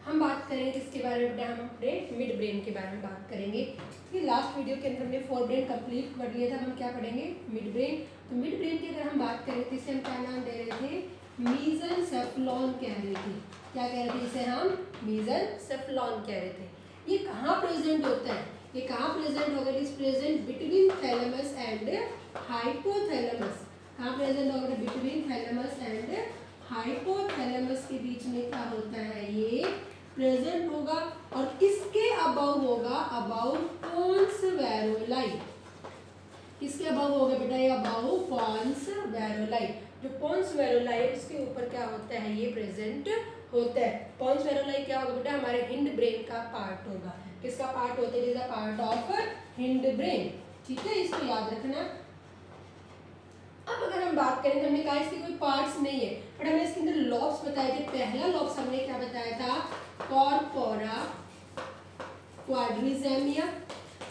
हम बात करेंगे किसके बारे में बेटा, हम अपने मिड ब्रेन के बारे में बात करेंगे। ये लास्ट वीडियो के अंदर हमने फोर ब्रेन कंप्लीट कर लिया था, हम क्या पढ़ेंगे मिड ब्रेन। तो मिड ब्रेन की अगर हम बात करें तो इसे हम क्या नाम दे रहे थे, मीजनसेफेलॉन कह रहे थे। क्या कह रहे थे इसे हम, मीजनसेफेलॉन कह रहे थे। ये कहाँ प्रेजेंट होता है, ये कहाँ प्रेजेंट होगा, is present between thalamus and hypothalamus. कहाँ प्रेजेंट होगा, बिटवीन थैलेमस एंड हाइपोथैलेमस के बीच में क्या होता है, ये प्रेजेंट होगा। और किसके अबव होगा, अबव पोन्स वैरोलाई। किसके अबव होगा बेटा, ये अबव पोन्स वैरोलाई। जो पोन्स वैरोलाई है उसके ऊपर क्या होता है, ये प्रेजेंट होता है। पोन्स वैरोलाई क्या होगा बेटा, हमारे हिंड ब्रेन का पार्ट होगा। किसका पार्ट होता है, is a part of hind brain. ठीक है, इसको याद रखना। अब अगर हम बात करें तो हमने कहा इसके कोई पार्ट्स नहीं है, बट हमने इसके अंदर लॉब्स बताए थे। पहला लॉब्स हमने क्या बताया था, कॉर्पोरा क्वाड्रिजेमिया।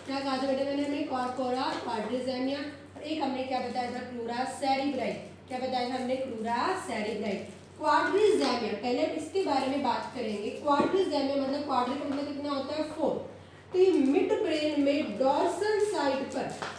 क्या कहा था बेटा मैंने, हमें कॉर्पोरा क्वाड्रिजेमिया। और एक हमने क्या बताया था, क्रूरा सेरिब्राई। क्या बताया था हमने, क्रूरा सेरिब्राई। क्वाड्रिजेमिया, पहले हम इसके बारे में बात करेंगे। क्वाड्रिजेमिया मतलब, क्वाड्री का मतलब कितना होता है, 4। तो ये मिड ब्रेन में डॉर्सल साइड पर,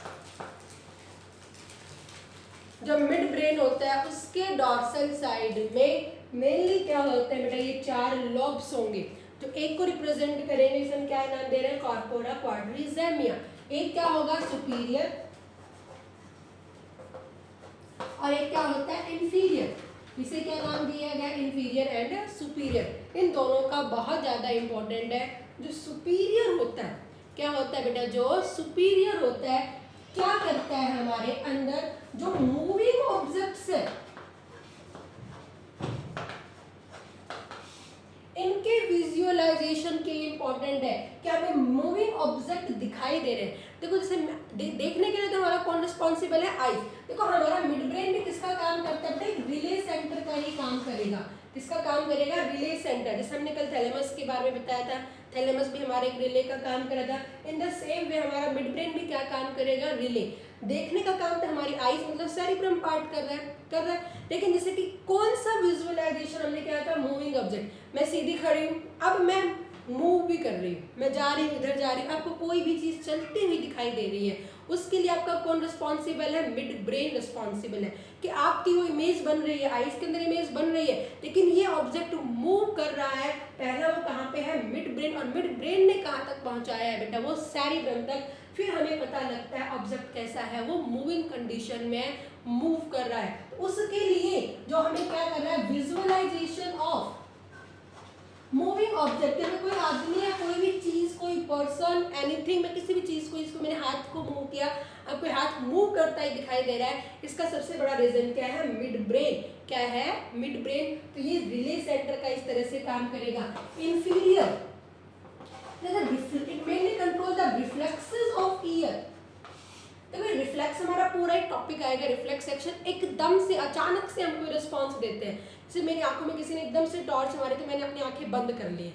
जो मिड ब्रेन होता है उसके डॉर्सल साइड में मेनली क्या होता है बेटा, ये 4 लॉब्स होंगे जो एक को रिप्रेजेंट करेंगे। इसे हम क्या नाम दे रहे हैं, कॉर्पोरा क्वाड्रिजेमिया। एक क्या होगा, सुपीरियर, और एक क्या होता है, इंफीरियर। इसे क्या नाम दिया गया, इंफीरियर एंड सुपीरियर। इन दोनों का बहुत ज्यादा इंपॉर्टेंट है। जो सुपीरियर होता है, क्या होता है बेटा, जो सुपीरियर होता है क्या करता है, हमारे अंदर जो मूविंग ऑब्जेक्ट्स है इनके विजुअलाइजेशन के लिए इंपॉर्टेंट है। क्या हमें मूविंग ऑब्जेक्ट दिखाई दे रहे हैं। देखो जैसे देखने के लिए तो हमारा कौन रिस्पॉन्सिबल है, आईज। देखो हमारा मिड ब्रेन भी किसका काम करता है, रिले सेंटर का ही काम करेगा। किसका काम करेगा, रिले सेंटर। जैसे हमने कल थैलेमस के बारे में बताया था, थैलेमस भी हमारे एक रिले का काम कर रहा था। इन द सेम वे हमारा मिड ब्रेन भी क्या काम करेगा, रिले। देखने का काम तो हमारी आईज मतलब सेरिब्रम पार्ट कर रहा है। लेकिन जैसे कि कौन सा विजुअलाइजेशन हमने क्या था, मूविंग ऑब्जेक्ट। मैं सीधी खड़ी हूँ, अब मैं मूव भी कर रही हूँ, मैं जा रही हूँ, इधर जा रही हूँ, आपको कोई भी चीज चलती हुई दिखाई दे रही है, उसके लिए आपका कौन रिस्पॉन्सिबल है, मिड ब्रेन रिस्पॉन्सिबल है। कि आपकी वो इमेज बन रही है, आईज के अंदर इमेज बन रही है, लेकिन ये ऑब्जेक्ट मूव कर रहा है, पहला वो कहाँ पे है, मिड ब्रेन। और मिड ब्रेन ने कहाँ तक पहुंचाया है बेटा, वो सेरिब्रम तक। फिर हमें पता लगता है ऑब्जेक्ट कैसा है, वो मूविंग कंडीशन में मूव कर रहा है। तो उसके लिए जो हमें क्या करना है, विजुअलाइजेशन ऑफ मूविंग ऑब्जेक्ट में कोई आदमी है, कोई भी चीज, कोई पर्सन, एनीथिंग, मैं किसी भी चीज को, इसको मैंने हाथ को मूव किया, अब कोई हाथ मूव करता ही दिखाई दे रहा है, इसका सबसे बड़ा रीजन क्या है, मिड ब्रेन। क्या है, मिड ब्रेन। तो ये रिले सेंटर का इस तरह से काम करेगा। Inferior it mainly control the reflexes of year. देखो रिफ्लेक्स हमारा पूरा एक टॉपिक आएगा, रिफ्लेक्स सेक्शन। एकदम से अचानक से हम कोई रिस्पॉन्स देते हैं, जैसे मेरी आंखों में किसी ने एकदम से टॉर्च मारी तो मैंने अपनी आंखें बंद कर ली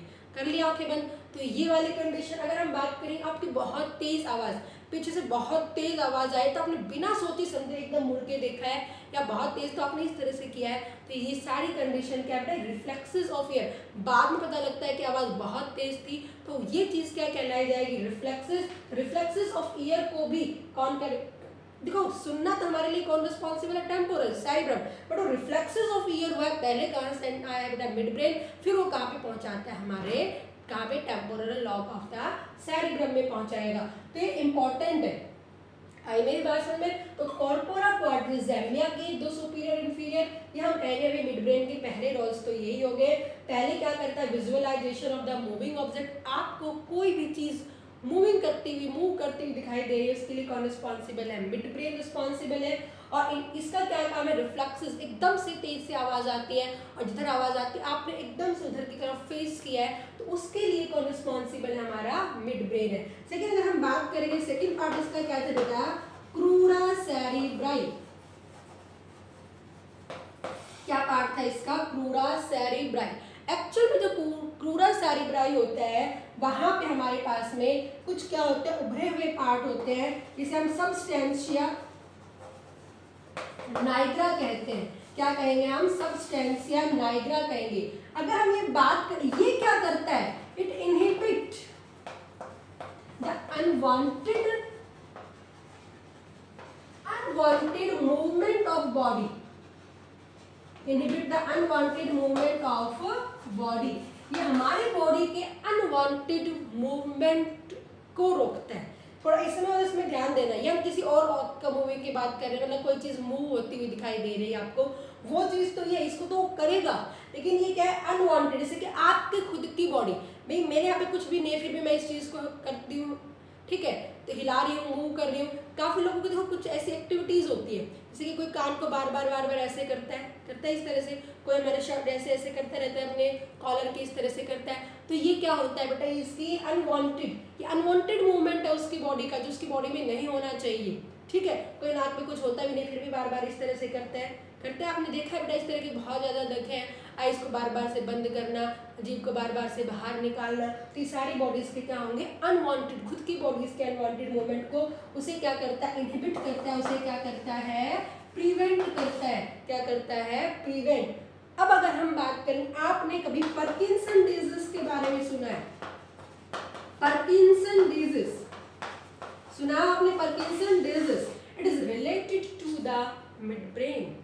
आंखें बंद। तो ये वाली कंडीशन, अगर हम बात करें आपकी बहुत तेज आवाज, पीछे से बहुत तेज आवाज आए तो आपने बिना सोचे समझे एकदम मुड़ के देखा है, या बहुत तेज तो आपने इस तरह से किया है। तो ये सारी कंडीशन क्या है, रिफ्लेक्सेस ऑफ ईयर। बाद में पता लगता है कि आवाज बहुत तेज थी, तो ये चीज क्या कहलाई जाएगी, रिफ्लेक्सेस ऑफ ईयर को भी कौन करे। देखो सुनना तो हमारे लिए कौन रिस्पॉन्सिबल है, टेम्पोरल सेरिब्रम, बट वो रिफ्लेक्सेस ऑफ ईयर हुआ है, पहले कहाँ से आया बेटा, मिड ब्रेन, फिर वो कहाँ पे पहुंचाता है, हमारे कहाँ पे, temporal lobe of the cerebrum में पहुंचाएगा। तो ये इंपॉर्टेंट है। आई मेरी बात समझ में। तो कॉर्पोरा क्वाड्रिजेमिया के 2 सुपीरियर इंफीरियर, ये हम कहेंगे अभी मिड ब्रेन के पहले रोल्स तो यही हो गए। पहले क्या करता है, visualisation of the moving object. आपको कोई भी चीज मूव करती हुई दिखाई दे रही है, उसके लिए कौन रिस्पॉन्सिबल है, मिड ब्रेन रिस्पॉन्सिबल है। और इसका क्या काम है, रिफ्लेक्सेस। एकदम से तेज से आवाज आती है और जिधर आवाज आती है आपने एकदम से उधर की तरफ फेस किया है, तो उसके लिए कौन रिस्पॉन्सिबल है, हमारा मिड ब्रेन है। सेकेंड अगर हम बात करेंगे, सेकेंड पार्ट इसका क्या था बेटा, क्रूरा सेरिब्राई। क्या पार्ट था इसका, क्रूरा सेरिब्राई। एक्चुअल में जो क्रूरा सेरिब्राई होता है वहां पे हमारे पास में कुछ क्या होते हैं, उभरे हुए पार्ट होते हैं, जिसे हम सबस्टेंशिया नाइग्रा कहते हैं। क्या कहेंगे हम, सबस्टेंशिया नाइग्रा कहेंगे। अगर हम ये बात करें, ये क्या करता unwanted movement of body, inhibit the unwanted movement of body. ये हमारे बॉडी के अनवांटेड मूवमेंट को रोकता है। थोड़ा इसमें ध्यान देना। ये हम किसी और का मूवी की बात कर रहे हैं, मतलब कोई चीज़ मूव होती हुई दिखाई दे रही है आपको, वो चीज़ तो ये इसको तो करेगा, लेकिन ये क्या है अनवांटेड। जैसे कि आपके खुद की बॉडी, भाई मेरे यहाँ पे कुछ भी नहीं, फिर भी मैं इस चीज़ को करती हूँ, ठीक है, तो हिला रही हूँ, मूव कर रही हूँ। काफ़ी लोगों को देखो कुछ ऐसी एक्टिविटीज़ होती है, जैसे कि कोई कान को बार बार ऐसे करता है इस तरह से, कोई हमारे शर्ट ऐसे करता रहता है, अपने कॉलर की इस तरह से करता है। तो ये क्या होता है बेटा, इसकी अनवांटेड मूवमेंट है उसकी बॉडी का, जो उसकी बॉडी में नहीं होना चाहिए, ठीक है। कोई नाक में कुछ होता भी नहीं, फिर भी बार बार इस तरह से करता है। आपने देखा है बेटा, इस तरह की बहुत ज़्यादा देखे हैं, आइज को बार बार से बंद करना, जीभ को बार बार से बाहर निकालना। तो ये सारी बॉडीज के क्या होंगे, अनवांटेड। खुद की बॉडीज के अनवांटेड मूवमेंट को उसे क्या करता है, इनहिबिट करता है, उसे क्या करता है, प्रिवेंट करता है। क्या करता है, प्रिवेंट। अब अगर हम बात करें, आपने कभी पार्किंसन डिजीज के बारे में सुना है? पार्किंसन डिजीज सुना आपने? Parkinson disease, it is related to the mid brain.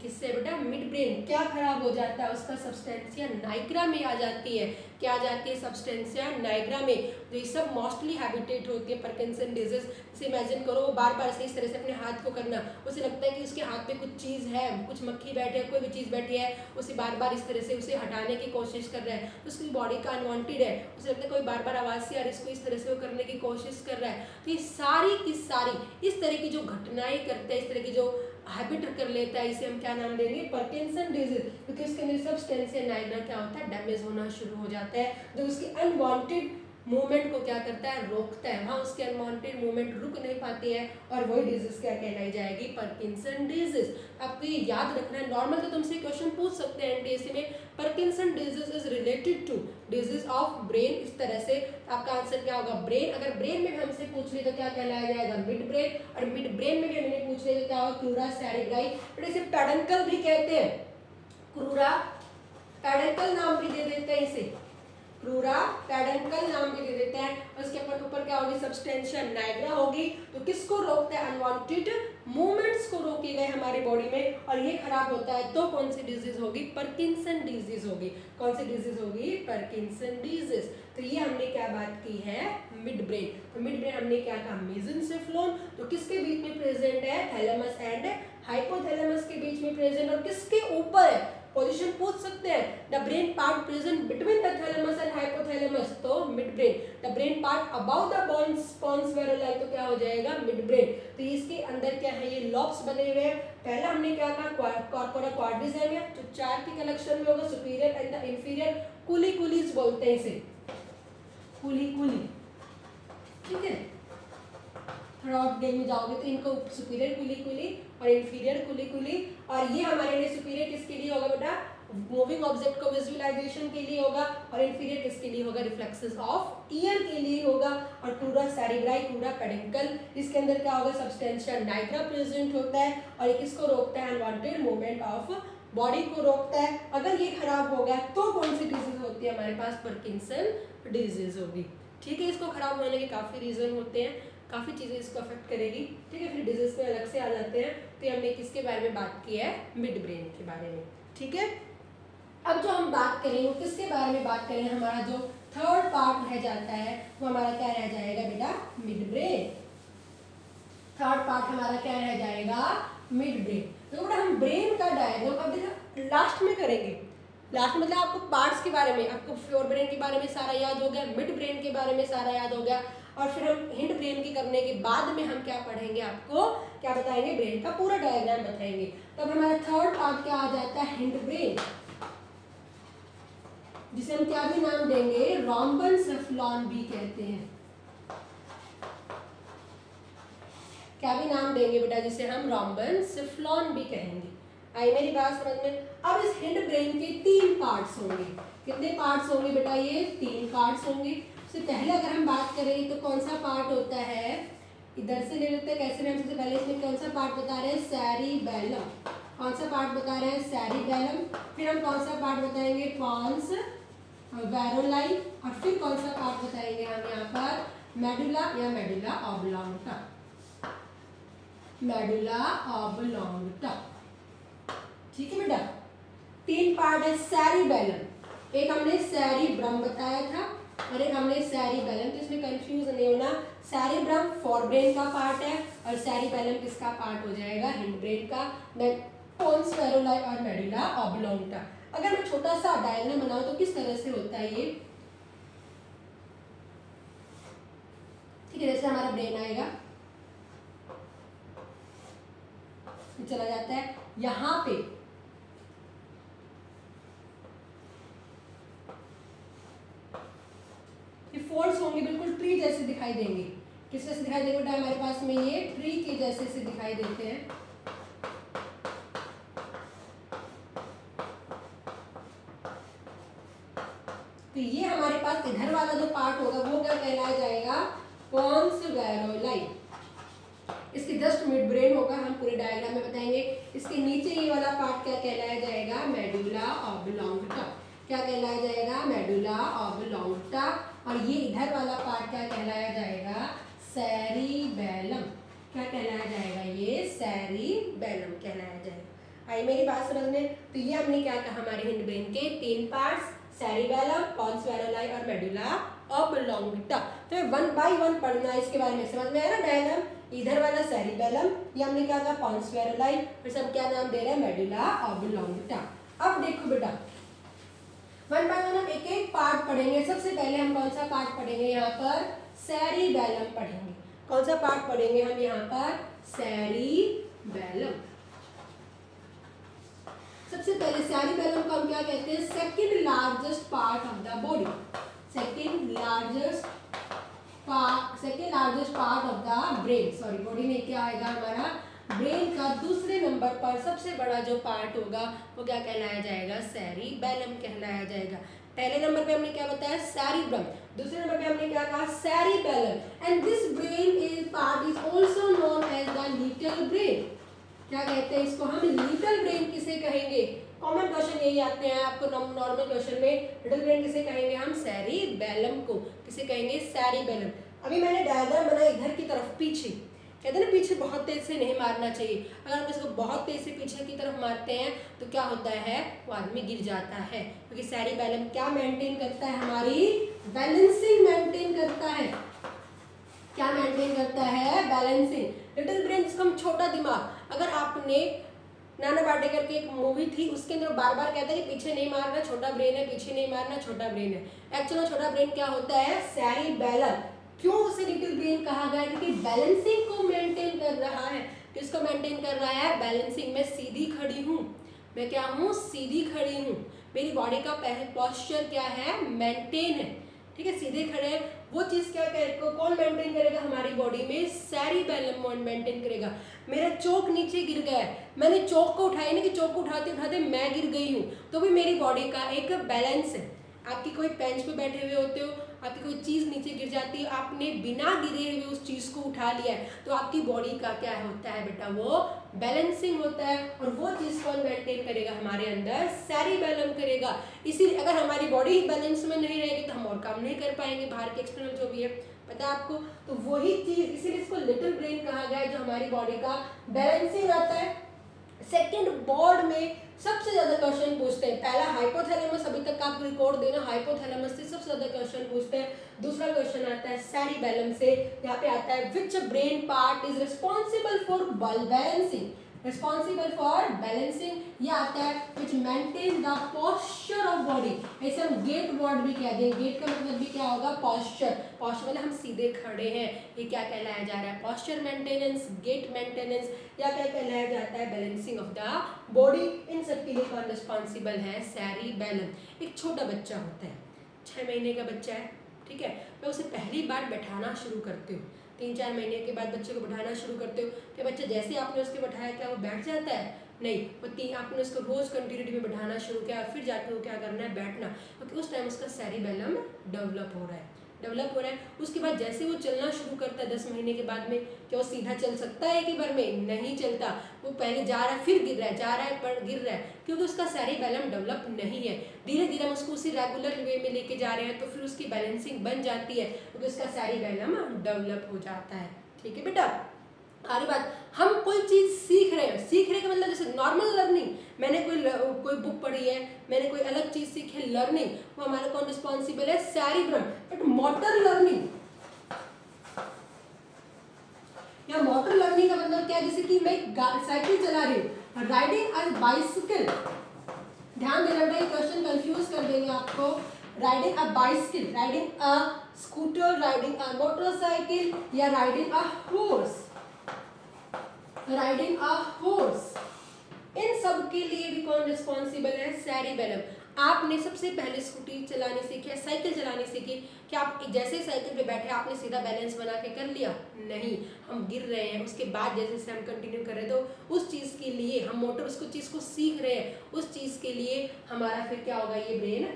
किससे बेटा, मिड ब्रेन क्या खराब हो जाता है, उसका सब्सटेंसिया नाइग्रा में आ जाती है। क्या आ जाती है, सब्सटेंसिया नाइग्रा में। तो ये सब मोस्टली हैबिटेट होती है पार्किंसन डिजीज से। इमेजिन करो वो बार बार से इस तरह से अपने हाथ को करना, उसे लगता है कि उसके हाथ पे कुछ चीज़ है, कुछ मक्खी बैठी है, कोई भी चीज़ बैठी है, उसे बार बार इस तरह से उसे हटाने की कोशिश कर रहा है, तो उसकी बॉडी का अनवांटेड है। उसे लगता है कोई बार बार आवाज़ से और इसको इस तरह से वो करने की कोशिश कर रहा है। तो ये सारी की सारी इस तरह की जो घटनाएं करते हैं, इस तरह की जो हैबिट कर लेता है, इसे हम क्या नाम देंगे, पार्किंसन डिजीज। क्योंकि उसके अंदर सब्सटेंसिया नाइग्रा क्या होता है, डैमेज होना शुरू हो जाता है, जो उसकी अनवांटेड मूवमेंट को क्या करता है, रोकता है। वहाँ उसकी अनवांटेड मूवमेंट रुक नहीं पाती है, और वही डिजीज क्या कहलाई जाएगी, पार्किंसन डिजीज। आपको ये याद रखना है। नॉर्मल तो तुमसे क्वेश्चन पूछ सकते हैं एनटीएससी में, Parkinson disease is related to disease of brain. इस तरह से आपका आंसर क्या होगा, ब्रेन। अगर ब्रेन में भी हमसे पूछ ले तो क्या कहलाया जाएगा, मिड ब्रेन। और मिड ब्रेन में भी हमने पूछ ले तो क्या होगा, क्रूरा सेरेब्राई। बट इसे पेडंकल भी कहते हैं, क्रूरा पेडंकल नाम भी दे देते हैं इसे, क्रूरा पेडंकल नाम भी दे देते हैं। उसके ऊपर क्या होगी, सब्सटेंशिया नाइग्रा होगी। तो किसको रोकता है, अनवांटेड मूवमेंट्स को रोकेगा हमारी बॉडी में, और ये खराब होता है तो कौन सी डिजीज होगी, पार्किंसन डिजीज होगी। कौन सी डिजीज होगी, पार्किंसन डिजीज। तो ये हमने क्या बात की है, मिड ब्रेन। तो मिड ब्रेन हमने क्या कहा, मेसेंसेफ्लोन। तो किसके बीच में प्रेजेंट है, थैलेमस एंड हाइपोथैलेमस के बीच में प्रेजेंट। और किसके ऊपर है, पोजीशन पूछ सकते हैं, the brain part present between the thalamus and hypothalamus, तो mid brain. The brain part about the pons varolii, तो क्या हो जाएगा, मिड ब्रेन। तो इसके अंदर क्या है, ये लॉब्स बने हुए हैं। पहला हमने क्या कहा, कॉर्पोरा क्वाड्रिसेम, तो चार के कलेक्शन में होगा, सुपीरियर एंड द इंफीरियर कुलीकुलीज बोलते हैं इसे, कुलीकुली, ठीक है। थोड़ा और गेम में जाओगे तो इनको सुपीरियर कुलीकुली और इंफीरियर कुलीकुली। और ये हमारे लिए सुपीरियर किसके लिए होगा बेटा, मूविंग ऑब्जेक्ट को विजुअलाइजेशन के लिए होगा, और इंफीरियर किसके लिए होगा, रिफ्लेक्सेस ऑफ ईयर के लिए होगा। और क्रूरा सेरेब्राई, क्रूरा पेडंकल, इसके अंदर क्या होगा, सब्सटेंशिया नाइग्रा प्रेजेंट होता है, और ये किसको रोकता है, अनवांटेड मूवमेंट ऑफ बॉडी को रोकता है। अगर ये खराब हो गया तो कौन सी डिजीज होती है हमारे पास, पार्किंसन डिजीज होगी, ठीक है। इसको खराब होने के काफ़ी रीजन होते हैं, काफ़ी चीज़ें इसको अफेक्ट करेगी, ठीक है। फिर डिजीज में अलग से आ जाते हैं। तो हमने किसके बारे में बात की है, मिड ब्रेन के बारे में, ठीक है। अब जो हम बात करेंगे किसके बारे में बात करें, हमारा जो थर्ड पार्ट रह जाता है वो हमारा क्या रह जाएगा बेटा, मिड ब्रेन। थर्ड पार्ट हमारा क्या रह जाएगा, मिड ब्रेन। तो बेटा हम ब्रेन का डायग्राम अब देखा लास्ट में करेंगे। लास्ट मतलब आपको पार्ट्स के बारे में, आपको फोर ब्रेन के बारे में सारा याद हो गया, मिड ब्रेन के बारे में सारा याद हो गया, और फिर हम हिंड ब्रेन की करने के बाद में हम क्या पढ़ेंगे, आपको क्या बताएंगे, ब्रेन का पूरा डायग्राम बताएंगे। तब हमारा थर्ड पार्ट क्या आ जाता है, हिंड ब्रेन, जिसे हम क्या भी नाम देंगे, रॉम्बेनसेफ्लॉन भी कहते हैं। क्या भी नाम देंगे बेटा, जिसे हम रॉम्बेनसेफ्लॉन भी कहेंगे। आई मेरी बात समझ में। अब इस हिंड ब्रेन के 3 पार्ट्स होंगे। कितने पार्ट्स होंगे बेटा, ये 3 पार्ट्स होंगे। सबसे पहले अगर हम बात करें तो कौन सा पार्ट होता है, इधर से ले लेते हैं, कैसे में हम सबसे पहले इसमें कौन सा पार्ट बता रहे हैं, सेरिबेलम। कौन सा पार्ट बता रहे हैं, सेरिबेलम। फिर हम कौन सा पार्ट बताएंगे, पॉन्स वेरुलाई, और फिर कौन सा पार्ट बताएंगे हम यहाँ पर, मेडुला या मेडुला ऑब्लोंगटा, मेडुला ऑब्लोंगटा। ठीक है बेटा। 3 पार्ट है सेरिबेलम, एक हमने सेरिब्रम बताया था और एक हमने सेरिबेलम, तो इसमें कंफ्यूज नहीं होना। सेरिब्रम फोरब्रेन का पार्ट है और सेरिबेलम किसका पार्ट हो जाएगा, हिंडब्रेन का। पोन्स फेरुलाई और मेडुला ऑब्लोंगटा। अगर मैं छोटा सा डायग्राम बनाऊं तो किस तरह से होता है ये, ठीक है, जैसे हमारा ब्रेन आएगा, चला जाता है यहाँ पे, ये फोल्ड्स होंगे, बिल्कुल ट्री जैसे दिखाई देंगे। किस तरह से दिखाई देंगे बेटा, हमारे पास में ये ट्री के जैसे से दिखाई देते हैं। तो ये हमारे पास इधर वाला जो पार्ट होगा वो क्या कहलाया जाएगा, पोन्स वेरुलाई। इसके जस्ट मिड ब्रेन होगा, हम पूरे डायग्राम में बताएंगे। इसके नीचे ये वाला पार्ट क्या कहलाया जाएगा, मेडुला ऑब्लोंगटा। क्या कहलाया जाएगा, मेडुला ऑब्लोंगटा। और ये इधर वाला पार्ट क्या कहलाया जाएगा, सेरिबेलम। क्या कहलाया जाएगा, ये सेरिबेलम कहलाया जाएगा। आई मेरी बात समझ में। तो ये हमने क्या कहा, हमारे हिंड ब्रेन के 3 पार्ट्स, सेरिबेलम, पोन्स वेरुलाई और मेडुला ऑब्लोंगटा। तो 1 बाय 1 पढ़ना है, इसके बारे में समझ में आया ना। डायग्राम, इधर वाला सेरिबेलम, ये हमने क्या कहा, पोन्स वेरुलाई, फिर सब क्या नाम दे रहे हैं, मेडुला ऑब्लोंगटा। अब देखो बेटा, 1 बाय 1 हम एक एक पार्ट पढ़ेंगे। सबसे पहले हम कौन सा पार्ट पढ़ेंगे, यहाँ पर सेरिबेलम पढ़ेंगे। कौन सा पार्ट पढ़ेंगे हम यहाँ पर, सेरिबेलम। सबसे पहले सेरिबेलम को हम क्या कहते हैं, second largest part of the body. Second largest part of the brain, sorry body में क्या आएगा, हमारा ब्रेन का दूसरे नंबर पर सबसे बड़ा जो पार्ट होगा वो क्या कहलाया जाएगा, सेरिबेलम कहलाया जाएगा। पहले नंबर पे हमने क्या बताया, सेरिब्रम। दूसरे नंबर पे हमने क्या कहा, cerebellum. And this brain is part is also known as the little brain. क्या कहते हैं इसको हम, लिटिल ब्रेन किसे कहेंगे। कॉमन क्वेश्चन यही आते हैं आपको नॉर्मल क्वेश्चन में, लिटिल ब्रेन किसे कहेंगे हम, सेरिबेलम को किसे कहेंगे, सेरिबेलम। अभी मैंने डायग्राम बनाया इधर की तरफ पीछे, कहते हैं ना पीछे बहुत तेज से नहीं मारना चाहिए। अगर हम इसको बहुत तेज से पीछे की तरफ मारते हैं तो क्या होता है, वो आदमी गिर जाता है। क्योंकि सेरिबेलम क्या मेंटेन करता है, हमारी बैलेंसिंग मेंटेन करता है। क्या मेंटेन करता है, बैलेंसिंग। लिटिल ब्रेन जिसको हम छोटा दिमाग, अगर आपने नाना पाटेकर की एक मूवी थी, उसके अंदर बार बार कहता है कि पीछे नहीं मारना, छोटा ब्रेन है, पीछे नहीं मारना, छोटा ब्रेन है। एक्चुअली छोटा ब्रेन क्या होता है, सेरिबेलम। क्यों उसे लिटिल ब्रेन कहा गया, क्योंकि बैलेंसिंग को मेंटेन कर रहा है। किसको मेंटेन कर रहा है, बैलेंसिंग। मैं सीधी खड़ी हूँ, मैं क्या हूँ, सीधी खड़ी हूँ। मेरी बॉडी का पोस्चर क्या है, मेंटेन है। ठीक है, सीधे खड़े हैं, वो चीज़ क्या कौन मेंटेन करेगा हमारी बॉडी में, सेरिबेलम मेंटेन करेगा। मेरा चोक नीचे गिर गया है, मैंने चोक को उठाया नहीं कि चोक को उठाते उठाते मैं गिर गई हूँ, तो भी मेरी बॉडी का एक बैलेंस है। आपकी कोई बेंच पे बैठे हुए होते हो, आपकी कोई चीज़ नीचे गिर जाती है, आपने बिना गिरे हुए उस चीज़ को उठा लिया है, तो आपकी बॉडी का क्या होता है बेटा, वो बैलेंसिंग होता है। और वो चीज़ कौन मेंटेन करेगा हमारे अंदर, सेरिबेलम करेगा। इसीलिए अगर हमारी बॉडी ही बैलेंस में नहीं रहेगी तो हम और काम नहीं कर पाएंगे, बाहर के एक्सटर्नल जो भी है, पता है आपको। तो वही चीज़, इसीलिए इसको लिटिल ब्रेन कहा गया है, जो हमारी बॉडी का बैलेंसिंग आता है। सेकेंड, बोर्ड में सबसे ज्यादा क्वेश्चन पूछते हैं, पहला हाइपोथैलेमस, अभी तक आपको रिकॉर्ड देना, हाइपोथैलेमस से सबसे ज्यादा क्वेश्चन पूछते हैं। दूसरा क्वेश्चन आता है सेरिबेलम से, यहाँ पे आता है which brain part is responsible for balancing, responsible for balancing. ये आता है which maintain the posture of body. ऐसे हम गेट वर्ड भी कह दें, गेट का मतलब भी क्या होगा, पोस्चर। पोस्चर मतलब हम सीधे खड़े हैं, ये क्या कहलाया जा रहा है, पोस्चर मेंटेनेंस, गेट मेंटेनेंस, या क्या कहलाया जाता है, बैलेंसिंग ऑफ द बॉडी। इन सब के लिए कौन रिस्पॉन्सिबल है, सेरिबेलम। एक छोटा बच्चा होता है, 6 महीने का बच्चा है, ठीक है, मैं उसे पहली बार बैठाना शुरू करती हूँ, 3-4 महीने के बाद बच्चे को बैठाना शुरू करते हो, कि बच्चा जैसे आपने उसके बैठाया क्या वो बैठ जाता है, नहीं, वो आपने उसको रोज कंटिन्यूटी में बैठाना शुरू किया, फिर जाके वो क्या करना है, बैठना, क्योंकि उस टाइम उसका सेरिबेलम डेवलप हो रहा है। डेवलप हो रहा है। उसके बाद जैसे वो चलना शुरू करता है 10 महीने के बाद में, क्या वो सीधा चल सकता है एक ही बार में? नहीं चलता। वो पहले जा रहा है फिर गिर रहा है, जा रहा है पर गिर रहा है, क्योंकि उसका सेरिबेलम डेवलप नहीं है। धीरे धीरे हम उसको उसी रेगुलर वे में लेके जा रहे हैं, तो फिर उसकी बैलेंसिंग बन जाती है, क्योंकि उसका सेरिबेलम डेवलप हो जाता है। ठीक है बेटा। आगे बात, हम कोई चीज़ सीख रहे हैं, सीखने का मतलब जैसे नॉर्मल लर्निंग, मैंने कोई बुक पढ़ी है, मैंने कोई अलग चीज़ सीखी है, लर्निंग, वो हमारा कौन रिस्पॉन्सिबल है? सेरिब्रम। बट मोटर लर्निंग या मोटर लर्निंग का मतलब क्या है? जैसे कि मैं साइकिल चला रही हूँ, राइडिंग अ बाइसिकल, ध्यान देना बेटा, ये क्वेश्चन कंफ्यूज कर देंगे आपको। Riding a bicycle, riding a scooter, riding a motorcycle, या riding a horse, riding a horse, इन सब के लिए भी कौन रिस्पॉन्सिबल है? सेरिबेलम। आपने सबसे पहले स्कूटी चलानी सीखी, साइकिल चलानी सीखी, क्या आप जैसे साइकिल पे बैठे आपने सीधा बैलेंस बना के कर लिया? नहीं, हम गिर रहे हैं, उसके बाद जैसे से हम कंटिन्यू कर रहे हैं, तो उस चीज़ के लिए हम मोटर उसको चीज़ को सीख रहे हैं, उस चीज़ के लिए हमारा फिर क्या होगा? ये ब्रेन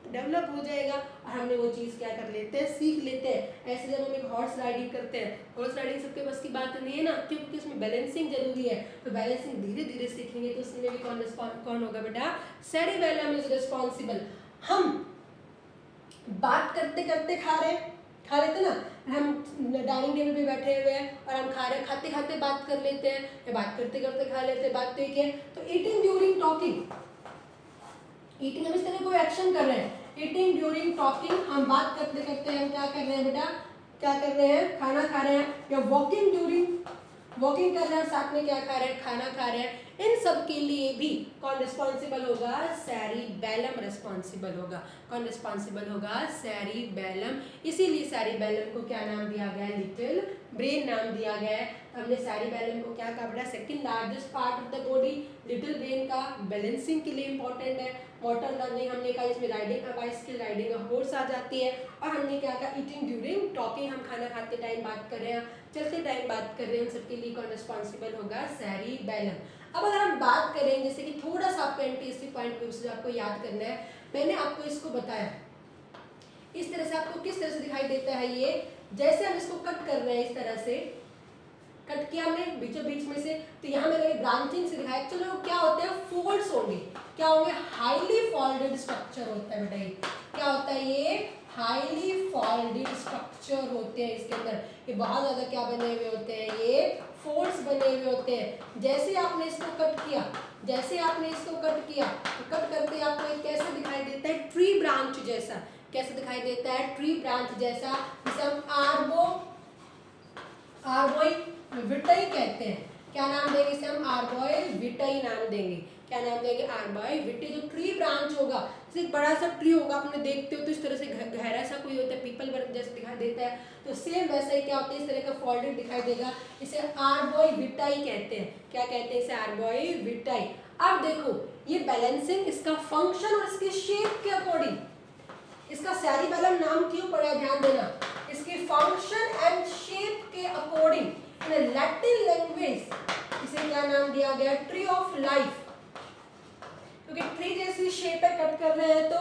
डेवलप हो जाएगा और हमने वो चीज़ क्या कर लेते हैं? सीख लेते हैं। ऐसे जब हम एक हॉर्स राइडिंग करते हैं, हॉर्स राइडिंग सबके बस की बात नहीं है ना, क्योंकि उसमें बैलेंसिंग जरूरी है, तो बैलेंसिंग धीरे धीरे सीखेंगे, तो उसमें भी कौन होगा बेटा? Cerebellum is responsible. हम बात करते करते खा लेते ना, हम डाइनिंग टेबल पे बैठे हुए हैं और हम खा रहे हैं, खाते खाते बात कर लेते हैं, या बात करते करते खा लेते हैं, बात तो एक है। तो ईटिंग ड्यूरिंग टॉकिंग, ईटिंग हम इस तरह कोई एक्शन कर रहे हैं, ईटिंग ड्यूरिंग टॉकिंग, हम बात करते करते हम क्या कर रहे हैं बेटा? क्या कर रहे हैं? खाना खा रहे हैं। या वॉकिंग ड्यूरिंग, वॉकिंग कर रहे हैं, साथ में क्या खा रहे हैं? खाना खा रहे हैं। इन सब के लिए भी कौन रिस्पॉन्सिबल होगा? सेरिबेलम रिस्पॉन्सिबल होगा। कौन रिस्पॉन्सिबल होगा? सेरिबेलम। इसीलिए सेरिबेलम को क्या नाम दिया गया है? लिटिल ब्रेन नाम दिया गया है। हमने सेरिबेलम को क्या कहा बेटा? Second largest part of the body. Little brain का बैलेंसिंग के लिए इंपॉर्टेंट है। मोटर लर्निंग हमने कहा, इसमें riding a bicycle, riding a horse आ जाती है। और हमने क्या कहा? ईटिंग ड्यूरिंग टॉकिंग, हम खाना खाते टाइम बात कर रहे हैं, चलते टाइम बात कर रहे हैं, उन सबके लिए कौन रिस्पॉन्सिबल होगा? सेरिबेलम। अब अगर हम बात करें, जैसे कि थोड़ा सा आपको एंटी पॉइंट व्यू से आपको याद करना है, मैंने आपको इसको बताया इस तरह से, आपको किस तरह से दिखाई देता है ये? जैसे हम इसको कट कर रहे हैं, इस तरह से कट किया हमने बीचों बीच में से, तो यहाँ मैंने ब्रांचिंग से दिखाया। चलो क्या होते हैं? फोल्ड्स होंगे, क्या होंगे? हाईली फोल्डेड स्ट्रक्चर होता है बेटा। ये क्या होता है? ये हाईली फोल्डेड स्ट्रक्चर होते हैं। इसके अंदर ये बहुत ज्यादा क्या बने हुए होते हैं? ये फोल्ड्स बने हुए होते हैं। जैसे आपने इसको कट किया, जैसे आपने इसको कट किया, तो कट करते आपको एक कैसे दिखाई देता है? ट्री ब्रांच जैसा। कैसे दिखाई देता है? ट्री ब्रांच जैसा, जिसे हम आर्बोविटाई कहते हैं। क्या नाम देंगे इसे? हम आर्बोविटाई नाम देंगे। क्या नाम देंगे? आर्बोविटाई। जो ट्री ब्रांच होगा, जैसे एक बड़ा सा ट्री होगा, आपने देखते हो तो इस तरह से गहरा सा कोई होता है, पीपल वर्ग जैसे दिखाई देता है, तो सेम वैसा ही क्या होता है? इस तरह का फोल्डेड दिखाई देगा, इसे आर्बोविटाई कहते हैं। क्या कहते हैं इसे? आर्बोविटाई। अब देखो, ये बैलेंसिंग, इसका फंक्शन और इसके शेप के अकॉर्डिंग, इसका सेरिबेलम नाम क्यों पड़ा? ध्यान देना, इसके फंक्शन एंड शेप के अकॉर्डिंग इन लैटिन लैंग्वेज इसे क्या नाम दिया गया? Tree of life. क्योंकि ट्री जैसी शेप है, कट कर रहे हैं तो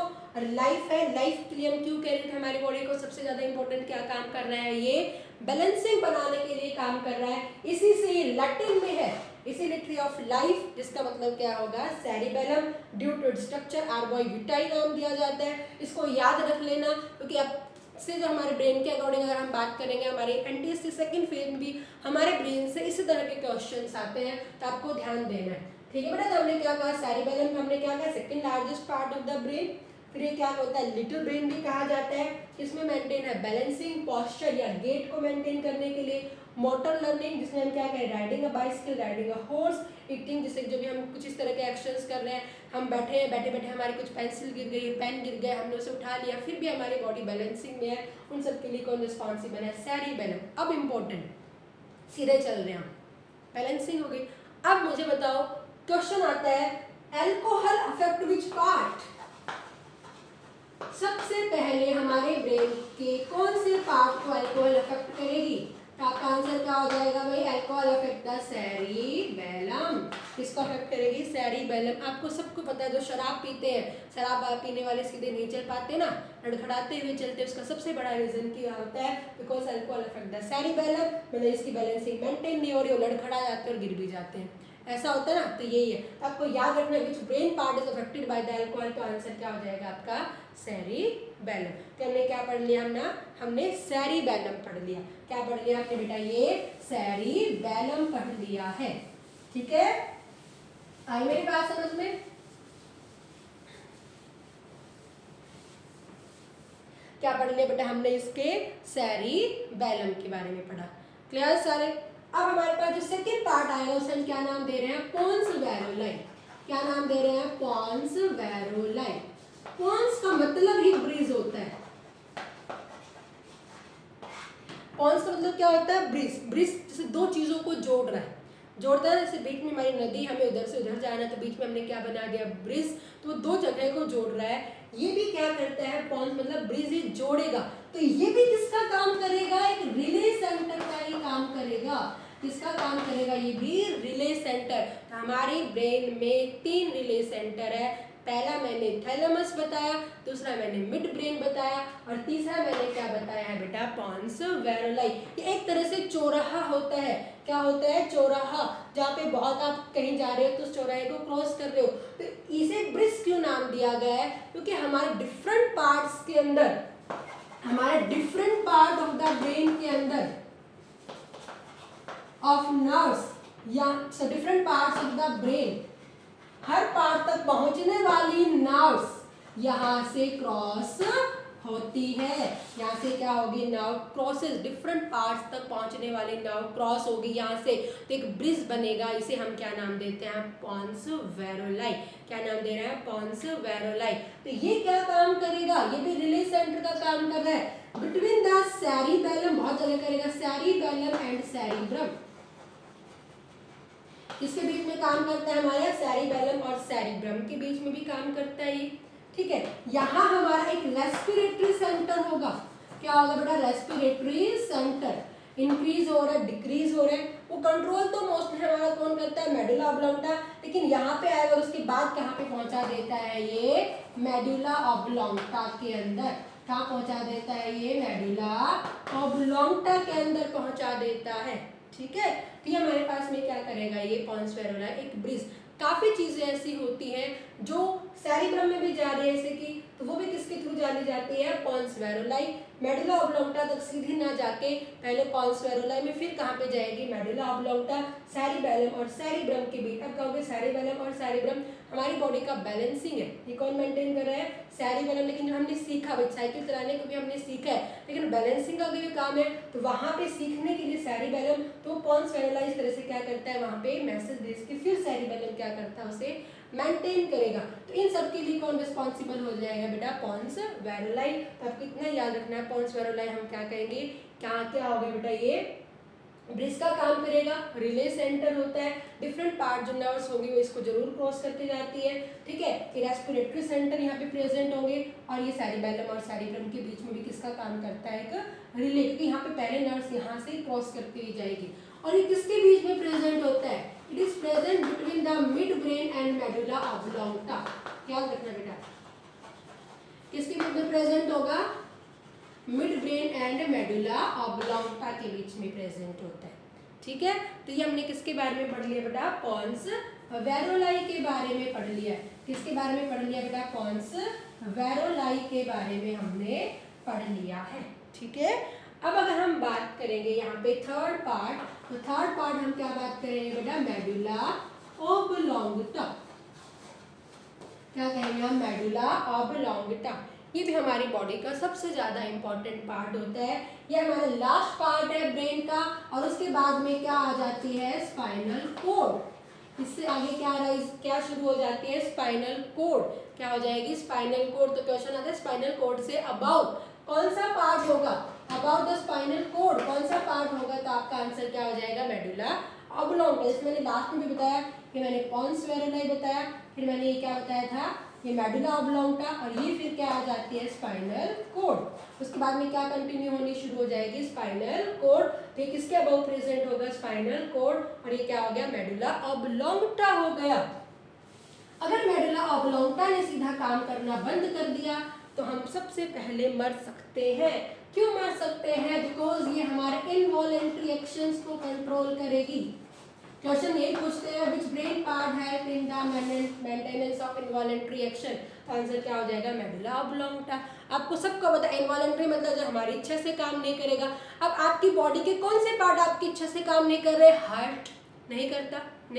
लाइफ है। लाइफ के लिए हम क्यों कह रहे थे? हमारी बॉडी को सबसे ज्यादा इंपॉर्टेंट क्या काम कर रहा है? ये बैलेंसिंग बनाने के लिए काम कर रहा है, इसी से ये लैटिन में है, इसीलिए ट्री ऑफ लाइफ, जिसका मतलब क्या होगा? सेरिबेलम। ड्यू टू स्ट्रक्चर आर्बोविटाई नाम दिया जाता है। इसको याद रख लेना, क्योंकि अब से जो हमारे ब्रेन के अकॉर्डिंग अगर हम बात करेंगे, हमारे एनटीएससी सेकंड फेज में भी हमारे ब्रेन से इसी तरह के क्वेश्चंस आते हैं, तो आपको ध्यान देना है। ठीक है बेटा, तो हमने क्या कहा? सेरिबेलम हमने क्या कहा? Second largest part of the brain. फिर ये क्या होता है? लिटिल ब्रेन भी कहा जाता है। इसमें मेंटेन है बैलेंसिंग, पोस्चर या गेट को मेंटेन करने के लिए। मोटर लर्निंग, जिसमें हम क्या करें? Riding a bicycle, riding a horse. Eating, जिससे जो भी हम कुछ इस तरह के एक्शंस कर रहे हैं, हम बैठे हैं, बैठे बैठे हमारी कुछ पेंसिल गिर गई, पेन गिर गया, हमने उसे उठा लिया, फिर भी हमारी बॉडी बैलेंसिंग में है, उन सब के लिए कौन रिस्पॉन्सिबल है? सेरिबेलम। अब इम्पोर्टेंट, सीधे चल रहे हैं हम, बैलेंसिंग हो गई। अब मुझे बताओ, क्वेश्चन आता है, अल्कोहल अफेक्ट विच पार्ट? सबसे पहले हमारे ब्रेन के कौन से पार्ट को अल्कोहल अफेक्ट करेगी? तो आपका आंसर क्या हो जाएगा भाई? Alcohol affect the cerebellum. किसको अफेक्ट करेगी, सेरिबेलम। आपको सबको पता है जो शराब पीते हैं, शराब पीने वाले सीधे नहीं चल पाते ना, लड़खड़ाते हुए चलते, उसका सबसे बड़ा रीजन क्या होता है, because alcohol affect the cerebellum, मतलब इसकी बैलेंसिंग मेंटेन नहीं हो रही, वो लड़खड़ा जाते हैं और गिर भी जाते हैं, ऐसा होता है ना। तो यही है, तो आपको याद रखना है which brain part is affected by the alcohol, तो आंसर क्या हो जाएगा आपका सेरिबेलम। तो हमने क्या पढ़ लिया, हमने सेरिबेलम पढ़ लिया। क्या पढ़ लिया आपने बेटा, ये सेरिबेलम पढ़ लिया है, ठीक है। आई मेरी बात समझ में? क्या पढ़ लिया बेटा हमने, इसके सेरिबेलम के बारे में पढ़ा। क्लियर सारे? अब हमारे पास जो सेकंड पार्ट आएगा उसे हम क्या नाम दे रहे हैं, पोन्स वैरोलाई। क्या नाम दे रहे हैं, पोन्स वैरोलाई। पोन्स का मतलब ही ब्रिज होता है। पोन्स का मतलब क्या होता है, ब्रिज। ब्रिज जैसे दो चीजों को जोड़ रहा है, जोड़ता है। जैसे बीच में हमारी नदी, हमें उधर से उधर जाना है तो बीच में हमने क्या बना दिया, ब्रिज। तो वो दो जगह को जोड़ रहा है। ये भी क्या करता है, पोन्स मतलब ब्रिज ही जोड़ेगा। तो ये भी किसका काम करेगा, एक रिले सेंटर का ही काम करेगा। किसका काम करेगा, ये भी रिले सेंटर। तो हमारी ब्रेन में 3 रिले सेंटर है। पहला मैंने थैलेमस बताया, दूसरा मैंने मिड ब्रेन बताया, और तीसरा मैंने क्या बताया है बेटा, पोन्स वैरोलाई। ये एक तरह से चौराहा होता है। क्या होता है, चौराहा। जहाँ पे बहुत आप कहीं जा रहे हो तो उस चौराहे को क्रॉस कर रहे हो, तो इसे ब्रिज क्यों नाम दिया गया है, क्योंकि हमारे डिफरेंट पार्ट्स के अंदर, हमारे different part of the brain के अंदर ऑफ नर्व्स या different parts of the brain, her part तक पहुंचने वाली नर्व्स यहाँ से क्रॉस होती है। यहाँ से क्या होगी, नर्व क्रॉसेस, डिफरेंट पार्ट्स तक पहुंचने वाली नर्व क्रॉस होगी यहाँ से, तो एक ब्रिज बनेगा। इसे हम क्या नाम देते हैं, पोन्स वैरोलाई। क्या नाम दे रहे हैं, पोन्स वैरोलाई। तो ये क्या काम करेगा, ये भी रिले सेंटर का काम कर रहा है। बिटवीन द सेरिबेलम, बहुत जगह करेगा, सेरिबेलम एंड सेरिब्रम, इसके बीच में काम करता है हमारा, सेरिबेलम और सेरिब्रम के बीच में भी काम करता है ये, ठीक है। यहाँ हमारा एक रेस्पिरेटरी सेंटर होगा। क्या होगा बेटा, रेस्पिरेटरी सेंटर। इंक्रीज हो रहा है, डिक्रीज हो रहा है, वो कंट्रोल तो मोस्टली हमारा कौन करता है, मेडुला ऑब्लोंगटा। लेकिन यहाँ पे आएगा और उसके बाद कहाँ पे पहुंचा देता है ये, मेडुला ऑब्लोंगटा के अंदर। कहाँ पहुंचा देता है ये, मेडुला ऑब्लोंगटा के अंदर पहुंचा देता है, ठीक है। तो ये हमारे पास में क्या करेगा, ये पोन्स वैरोलाई, एक ब्रिज। काफी चीजें ऐसी होती हैं जो सेरिब्रम में भी जा रही है, जैसे कि, तो वो भी किसके थ्रू जानी जाती है, पोन्स वैरोलाई। मेडुला ऑब्लोंगटा तक सीधी ना जाके पहले पोन्स वैरोलाई में, फिर कहाँ पे जाएगी, मेडुला ऑब्लोंगटा, सेरिबेलम और सेरिब्रम के बीच। अब कहोगे सेरिबेलम और सेरिब्रम हमारी बॉडी का बैलेंसिंग है, ये कौन मेंटेन कर रहा है, सेरिबेलम। लेकिन जो हमने सीखा, साइकिल चलाने को भी हमने सीखा है, लेकिन बैलेंसिंग का भी काम है, तो वहाँ पे सीखने के लिए सेरिबेलम, तो पोन्स वैरोलाई इस तरह से क्या करता है, वहाँ पे मैसेज भेज के फिर सेरिबेलम क्या करता है, उसे मेंटेन करेगा। तो इन सब के लिए कौन रिस्पॉन्सिबल हो जाएगा बेटा, पोन्स वैरोलाई। तो आपको इतना याद रखना है, पोन्स वैरोलाई हम क्या करेंगे, क्या क्या होगा बेटा, ये ब्रिज का काम करेगा, रिले सेंटर होता है, डिफरेंट पार्ट जो नर्व्स होंगे वो इसको जरूर क्रॉस करके जाती है, ठीक है। रेस्पिरेटरी सेंटर यहाँ पे प्रेजेंट होंगे, और ये सेरिबेलम और सेरिब्रम के बीच में भी किसका काम करता है, एक रिले, क्योंकि यहाँ पे पहले नर्व्स यहाँ से क्रॉस करती हुई जाएगी। और ये किसके बीच में प्रेजेंट होता है, it is present between the mid brain and medulla oblongata. याद रखना बेटा, किसके बीच में प्रेजेंट होगा, mid brain and medulla oblongata के बीच में प्रेजेंट होता है, ठीक है। तो ये हमने किसके बारे में पढ़ लिया बेटा, पोन्स वैरोलाई के बारे में पढ़ लिया। किसके बारे में पढ़ लिया बेटा, पोन्स वैरोलाई के बारे में हमने पढ़ लिया है, ठीक है। अब अगर हम बात करेंगे यहाँ पे थर्ड पार्ट, तो थर्ड पार्ट हम क्या बात करेंगे बेटा, मेडुला ऑब्लोंगटा। क्या कहेंगे हम, मेडुला ऑब्लोंगटा। ये भी हमारी बॉडी का सबसे ज्यादा इंपॉर्टेंट पार्ट होता है। ये हमारा लास्ट पार्ट है ब्रेन का, और उसके बाद में क्या आ जाती है, स्पाइनल कोड। इससे आगे क्या शुरू हो जाती है, स्पाइनल कोड। क्या हो जाएगी, स्पाइनल कोड। तो क्वेश्चन आता है स्पाइनल कोड से अबाउट कौन सा पार्ट होगा, अबाउट द स्पाइनल कोड कौन सा पार्ट होगा, तो आपका आंसर क्या हो जाएगा, मेडुला ऑब्लोंगटा। इसमें मैंने लास्ट में भी बताया कि मैंने पोन्स वैरोलाई बताया, फिर मैंने ये क्या बताया था, ये मेडुला ऑब्लोंगटा, और ये फिर क्या आ जाती है स्पाइनल कॉर्ड। उसके बाद में क्या कंटिन्यू होनी शुरू हो जाएगी स्पाइनल कॉर्ड। तो किसके अबव प्रेजेंट होगा स्पाइनल कॉर्ड, और ये क्या हो गया मेडुला ऑब्लोंगटा हो गया। अगर मेडुला ऑब्लोंगटा ने सीधा काम करना बंद कर दिया तो हम सबसे पहले मर सकते हैं। क्यों मर सकते हैं? बिकॉज ये हमारे इनवॉलेंट्री एक्शंस को कंट्रोल करेगी। क्वेश्चन यही पूछते हैं which brain part help in the maintenance of involuntary action. तो आंसर क्या हो जाएगा मेडुला ऑब्लोंगटा। आपको सबको पता है इनवॉलेंट्री मतलब जो हमारी इच्छा से काम नहीं करेगा। अब आपकी बॉडी के कौन से पार्ट आपकी इच्छा से काम नहीं कर रहे? हार्ट नहीं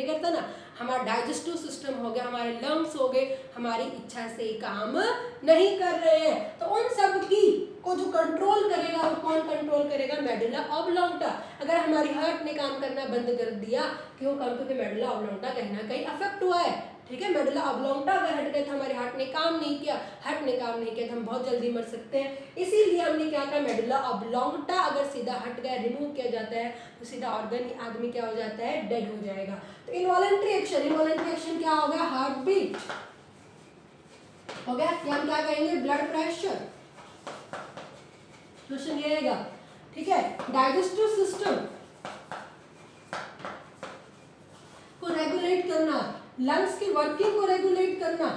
करता ना। हमारा डाइजेस्टिव सिस्टम हो गया, हमारे लंग्स हो गए, हमारी इच्छा से काम नहीं कर रहे हैं। तो उन सब की को जो कंट्रोल करेगा वो कौन कंट्रोल करेगा? मेडुला ऑब्लोंगटा। अगर हमारी हार्ट ने काम करना बंद कर दिया, क्यों? क्योंकि मेडुला ऑब्लोंगटा कहीं ना कहीं अफेक्ट हुआ है। ठीक है, मेडुला ऑब्लोंगटा अगर हट गया तो हमारे हार्ट ने काम नहीं किया, हार्ट ने काम नहीं किया तो हम बहुत जल्दी मर सकते हैं। इसीलिए हमने क्या कहा, मेडुला ऑब्लोंगटा अगर सीधा हट गया, रिमूव किया जाता है तो सीधा ऑर्गन आदमी क्या हो जाता है? डेड हो जाएगा। तो इनवॉलेंट्री एक्शन क्या हो गया? हार्ट बीट हो गया, या हम क्या कहेंगे? Blood pressure. क्वेश्चन ये रहेगा। ठीक है, डाइजेस्टिव सिस्टम को रेगुलेट करना, लंग्स की वर्किंग को रेगुलेट करना,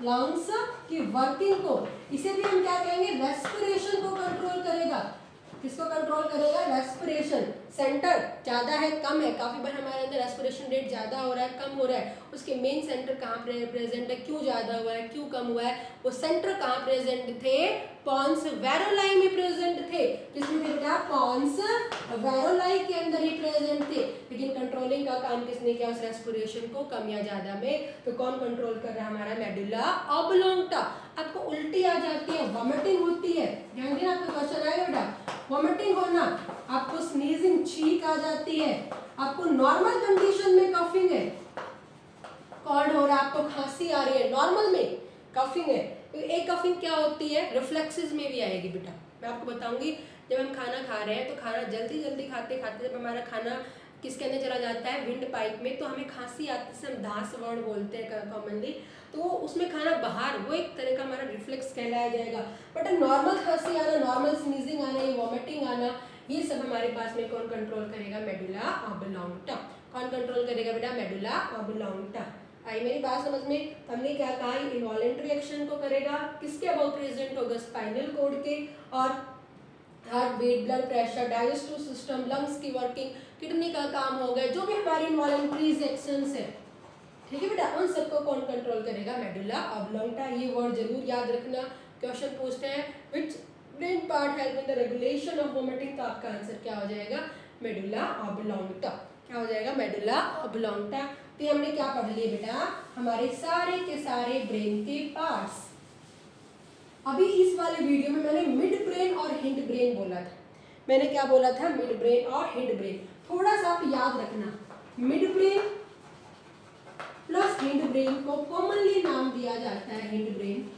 लंग्स की वर्किंग को, इसे भी हम क्या कहेंगे? रेस्पिरेशन को कंट्रोल करेगा। किसको कंट्रोल करेगा? रेस्पिरेशन। सेंटर ज्यादा है कम है, काफी बार हमारे अंदर रेस्पिरेशन रेट ज्यादा हो रहा है कम हो रहा है, उसके मेन सेंटर कहाँ प्रेजेंट है? क्यों ज्यादा हुआ है, क्यों कम हुआ है? वो सेंटर कहाँ प्रेजेंट थे? पॉन्स वेरोलाई में प्रेजेंट थे। किसमें थे बेटा? पॉन्स वेरोलाई के अंदर ही प्रेजेंट थे। लेकिन कंट्रोलिंग का काम किसने किया उस रेस्पिरेशन को, कम या ज्यादा में? तो कौन कंट्रोल कर रहा है? हमारा मेडुला ऑब्लोंगटा। आपको उल्टी आ जाती है, वॉमिटिंग होती है, ध्यान देना, आपका क्वेश्चन आएगा बेटा। वॉमिटिंग होना, आपको स्नीजिंग, छींक आ जाती है, आपको नॉर्मल कंडीशन में कफिंग है, कॉल्ड हो रहा है, आपको खांसी आ रही है, नॉर्मल में कफिंग है। तो एक कफिंग क्या होती है? रिफ्लेक्सेस में भी आएगी बेटा। मैं आपको बताऊंगी, जब हम खाना खा रहे हैं तो खाना जल्दी जल्दी खाते खाते जब हमारा खाना किसके अंदर चला जाता है? विंड पाइप में, तो हमें खांसी आती है, हम दास वर्ड बोलते हैं कॉमनली, तो उसमें खाना बाहर, वो एक तरह का हमारा रिफ्लेक्स कहलाया जाएगा। बट नॉर्मल खांसी आना, नॉर्मल स्नीजिंग आना, ये वॉमिटिंग आना, ये सब हमारे पास में कौन कंट्रोल करेगा? मेडुला ऑब्लोंगटा। कौन कंट्रोल करेगा बेटा? मेडुला ऑब्लोंगटा। आई मेरी बात समझ में? हमने क्या कहा? इनवॉलेंट्री एक्शन को करेगा, किसके अबाउ प्रेजेंट होगा? स्पाइनल कॉर्ड के, और heart beat, blood pressure, digestive system, lungs की वर्किंग, किडनी का काम हो गया, जो भी हमारी इनवॉलेंट्री एक्शंस है, ठीक है बेटा, उन सबको कौन कंट्रोल करेगा? Medulla oblongata. ये वर्ड जरूर याद रखना, क्वेश्चन पूछते हैं which brain part help in the regulation of vomiting, तो आपका आंसर क्या हो जाएगा? Medulla oblongata. क्या हो जाएगा? Medulla oblongata. तो हमने क्या पढ़ लिया बेटा? हमारे सारे के सारे ब्रेन के पार्ट्स। अभी इस वाले वीडियो में मैंने मिड ब्रेन और हिंड ब्रेन बोला था। मैंने क्या बोला था? मिड ब्रेन और हिंड ब्रेन। थोड़ा सा आप याद रखना, mid brain plus hind brain को कॉमनली नाम दिया जाता है हिंड ब्रेन,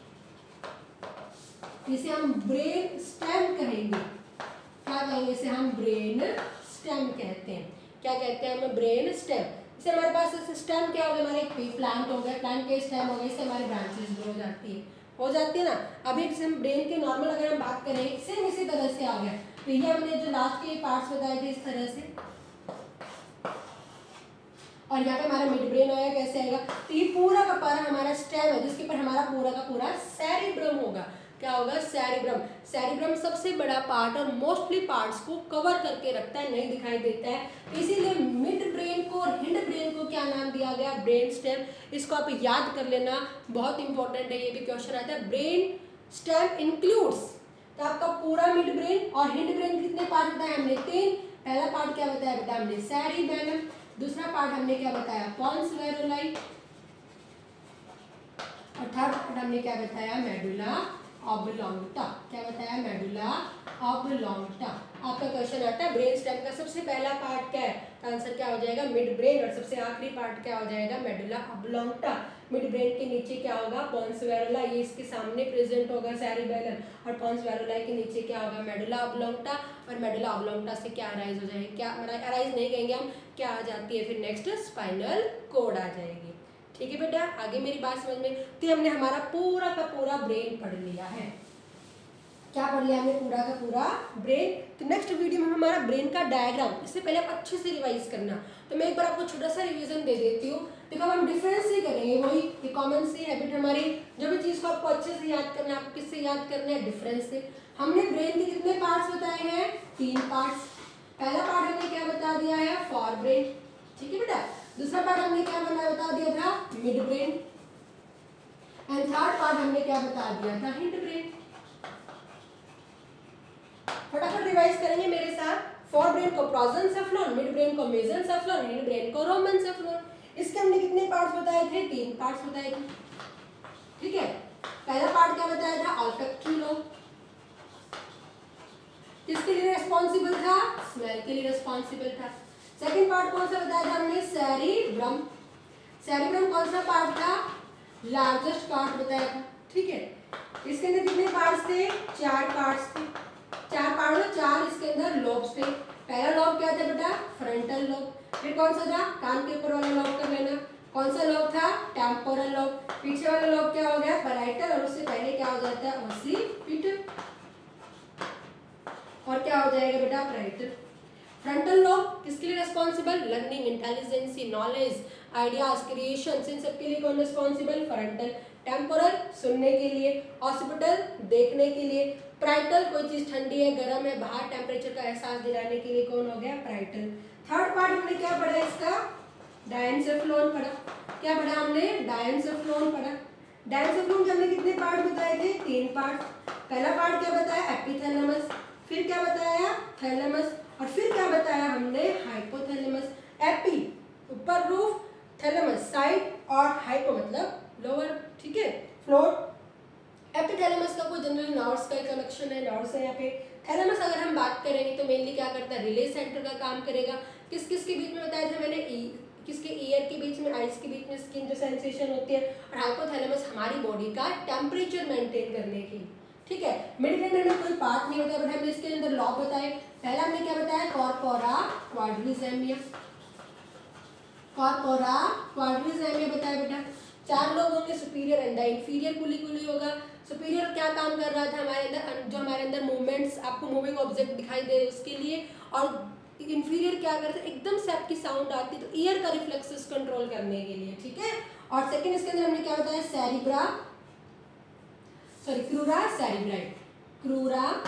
इसे हम ब्रेन स्टेम कहेंगे। क्या कहेंगे? इसे हम ब्रेन स्टेम कहते हैं। क्या कहते हैं हम? Brain stem. इसे हमारे पास स्टेम क्या हो गया? हमारे प्लांट हो गया, प्लांट के स्टेम हो गए, इससे हमारी ब्रांचेस ग्रो हो जाती है ना। अभी हम ब्रेन के नॉर्मल अगर हम बात करें, सेम इसी तरह से आ गया। तो ये हमने जो लास्ट के पार्ट्स बताए थे इस तरह से, और यहाँ पे हमारा मिड ब्रेन आएगा, कैसे आएगा? तो ये पूरा का पूरा हमारा स्टेम है, जिसके ऊपर हमारा पूरा का पूरा सेरिब्रम होगा। क्या होगा? सेरिब्रम। सेरिब्रम सबसे बड़ा पार्ट और मोस्टली पार्ट्स को कवर करके रखता है, नहीं दिखाई देता है, इसीलिए मिड ब्रेन को और हिंड ब्रेन को क्या नाम दिया गया? Brain stem. इसको आप याद कर लेना, बहुत इंपॉर्टेंट है, ये भी क्वेश्चन आता है। ब्रेन स्टेम इंक्लूड्स, तो आपका पूरा मिड ब्रेन और हिंड ब्रेन कितने पार्ट बताए हमने? 3। पहला पार्ट क्या बताया बेटा हमने? सेरिबेलम। दूसरा पार्ट हमने क्या बताया? पॉन्स वेरोलाई। और थर्ड पार्ट हमने क्या बताया? Medulla oblongata. क्या बताया? मेडुला ऑब्लोंगटा। आपका क्वेश्चन आता है ब्रेन स्टेम का सबसे पहला पार्ट क्या है? तो आंसर क्या हो जाएगा? Mid brain. और सबसे आखिरी पार्ट क्या हो जाएगा? मेडुला ऑब्लोंगटा। मिड ब्रेन के नीचे क्या होगा? पॉन्स वेरोला, ये इसके सामने प्रेजेंट होगा सेरिबेलम, और पॉन्स वेरोला के नीचे क्या होगा? मेडुला ऑब्लोंगटा। और मेडुला ऑब्लोंगटा से क्या अराइज हो जाएगी? क्या अराइज नहीं कहेंगे हम, क्या आ जाती है फिर नेक्स्ट? स्पाइनल कॉर्ड आ जाएगी। ठीक है बेटा, आगे मेरी बात समझ में? तो हमने हमारा पूरा का पूरा ब्रेन पढ़ लिया है। क्या पढ़ लिया हमने? पूरा का पूरा ब्रेन। तो नेक्स्ट वीडियो में हमारा ब्रेन का डायग्राम, इससे पहले आप अच्छे से रिवाइज करना। तो मैं एक बार आपको छोटा सा रिवीजन दे देती हूँ। देखो हम डिफरेंस ही करेंगे, वही कॉमन सी हैबिट हमारी, जो भी चीज़ को आपको अच्छे से याद करना है, आपको किससे याद करना है? डिफरेंस से। हमने ब्रेन के कितने पार्ट्स बताए हैं? 3 पार्ट्स। पहला पार्ट हमने क्या बता दिया है? फॉर ब्रेन, ठीक है बेटा। दूसरा पार्ट हमने क्या बता दिया था? Mid brain. And third part हमने क्या बता दिया था? Hind brain. फटाफट रिवाइज करेंगे मेरे साथ। फॉर ब्रेन को प्रोजेंसेफ्लॉन, मिड ब्रेन को मेसेंसेफ्लॉन, हिंड ब्रेन को रोमेंसेफ्लॉन। इसके हमने कितने पार्ट्स बताए थे? 3 पार्ट्स बताए थे, ठीक है। पहला पार्ट क्या बताया था? ऑल्फैक्टरी लोब, किसके लिए रिस्पॉन्सिबल था? स्मेल के लिए रिस्पॉन्सिबल था। सेकंड पार्ट कौन सा बताया था हमने? सेरिब्रम। सेरिब्रम कौन सा पार्ट था? लार्जेस्ट पार्ट बताया था, ठीक है। इसके अंदर कितने पार्ट्स थे? 4 पार्ट्स थे। 4 पार्ट में 4 इसके अंदर लोब्स थे। पहला लोब क्या था बेटा? Frontal lobe. फिर कौन सा था? कान के ऊपर वाला लोब कर लेना। कौन सा लोब था? Temporal lobe. पीछे वाला लोब क्या हो गया? पैराइटल, और उससे पहले क्या हो जाता है? ऑसिपिटल। और क्या हो जाएगा बेटा? पैराइटल। फ्रंटल लोब किसके लिए responsible? Learning, intelligency, knowledge, ideas, creations, इन सब के लिए कौन रिस्पॉन्सिबल? फ्रंटल। टेम्पोरल सुनने के लिए, ऑसिपिटल देखने के लिए, पैराइटल कोई चीज ठंडी है, गर्म है, बाहर टेम्परेचर का एहसास दिलाने के लिए कौन हो गया? पैराइटल। थर्ड पार्ट हमने क्या पढ़ा इसका? डायनसेफ्लॉन पढ़ा। क्या पढ़ा हमने? डायनसेफ्लॉन पढ़ा। डायनसेफ्लॉन के हमने कितने पार्ट बताए थे? 3 पार्ट। पहला पार्ट क्या बताया? एपिथैलेमस। फिर क्या बताया? थैलेमस। और फिर क्या बताया हमने? हाइपोथैलेमस। एपी ऊपर रूफ, थैलेमस साइड, और हाइपो मतलब लोअर, ठीक है, फ्लोर। एपिथैलेमस का कोई जनरल नर्व्स का कनेक्शन है, नर्व्स है यहाँ पे। थैलेमस अगर हम बात करेंगे तो मेनली क्या करता है? रिले सेंटर का काम करेगा। किस किस के बीच में बताया था मैंने? किसके? ईयर के बीच में, आइज के बीच में, स्किन जो सेंसेशन होती है। और हाइपोथैलेमस हमारी बॉडी का टेम्परेचर मेंटेन करने के लिए, ठीक है। मिड ब्रेन में कोई पार्ट नहीं होता, बट हमने इसके अंदर लॉब बताए। पहला हमने क्या बताया? कॉर्पोरा क्वाड्रिसेमिया। कॉर्पोरा क्वाड्रिसेमिया बताया बेटा। 4 लोग होंगे, सुपीरियर एंड इंफीरियर कुली होगा। सुपीरियर क्या काम कर रहा था हमारे अंदर? जो हमारे अंदर मूवमेंट्स, आपको मूविंग ऑब्जेक्ट दिखाई दे उसके लिए। और इंफीरियर क्या करता है? एकदम से आपकी साउंड आती है तो ईयर का रिफ्लेक्सेस कंट्रोल करने के लिए, ठीक है। और सेकंड इसके अंदर हमने क्या बताया? Cerebra, sorry crura cerebri. Crura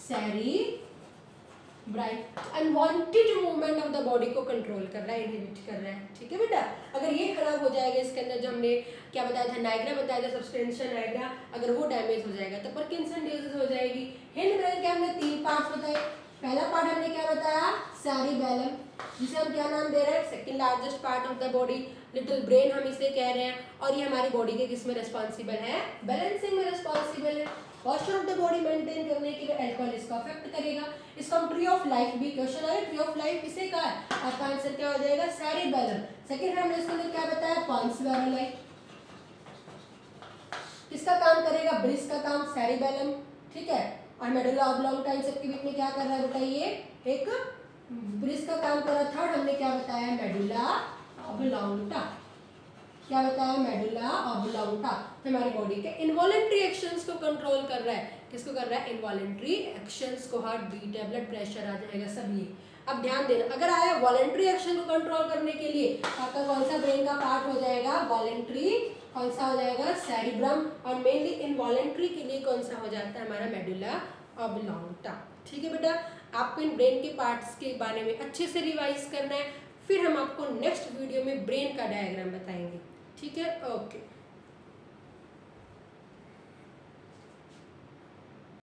cerebri unwanted movement of the body को कंट्रोल कर रहा है, इनहिबिट कर रहा है, ठीक है बेटा। अगर ये खराब हो जाएगा, इसके अंदर जो हमने क्या बताया था? नाइग्रा बताया था, सब्सटेंशियल नाइग्रा, अगर वो डैमेज हो जाएगा तो पार्किंसन डिजीज हो जाएगी। हिंड ब्रेन के हमने 3 पार्ट्स बताए। पहला पार्ट हमने क्या बताया? सेरिबेलम, जिसे हम क्या नाम दे रहे हैं? Second largest part of the body, little brain हम इसे कह रहे हैं। और ये हमारी बॉडी के किस में रिस्पॉन्सिबल है? बैलेंसिंग में रिस्पॉन्सिबल है। Posture of the body maintain करने के लिए अल्कोहल इसको अफेक्ट करेगा। इसको हम ट्री ऑफ लाइफ भी, क्वेश्चन आया ट्री ऑफ लाइफ किसे कहा है? आपका आंसर क्या हो जाएगा? सेरिबेलम। सेकंड हमने इसके अंदर क्या बताया? पॉन्स वेरुलाई। किसका काम करेगा? ब्रिज का काम, सेरिबेलम, ठीक है। और मेडुला ऑब्लोंगटा, इन सबके बीच में क्या कर रहा है बेटा? ये एक ब्रिज का काम कर रहा है। थर्ड हमने क्या बताया? Medulla oblongata. क्या बताया? मेडुला ऑब्लोंगटा। हमारी बॉडी के इनवॉलेंट्री एक्शंस को कंट्रोल कर रहा है। किसको कर रहा है? इनवॉलेंट्री एक्शंस को। हार्ट बीट है, ब्लड प्रेशर आ जाएगा, सब ये। अब ध्यान देना, अगर आया वॉलेंट्री एक्शन को कंट्रोल करने के लिए आपका कौन सा ब्रेन का पार्ट हो जाएगा? वॉलेंट्री कौन सा हो जाएगा? सेरिब्रम। और मेनली इनवॉलेंट्री के लिए कौन सा हो जाता है? हमारा मेडुला ऑब्लोंगटा, ठीक है बेटा। आपको इन ब्रेन के पार्ट्स के बारे में अच्छे से रिवाइज करना है, फिर हम आपको नेक्स्ट वीडियो में ब्रेन का डायग्राम बताएंगे, ठीक है। ओके।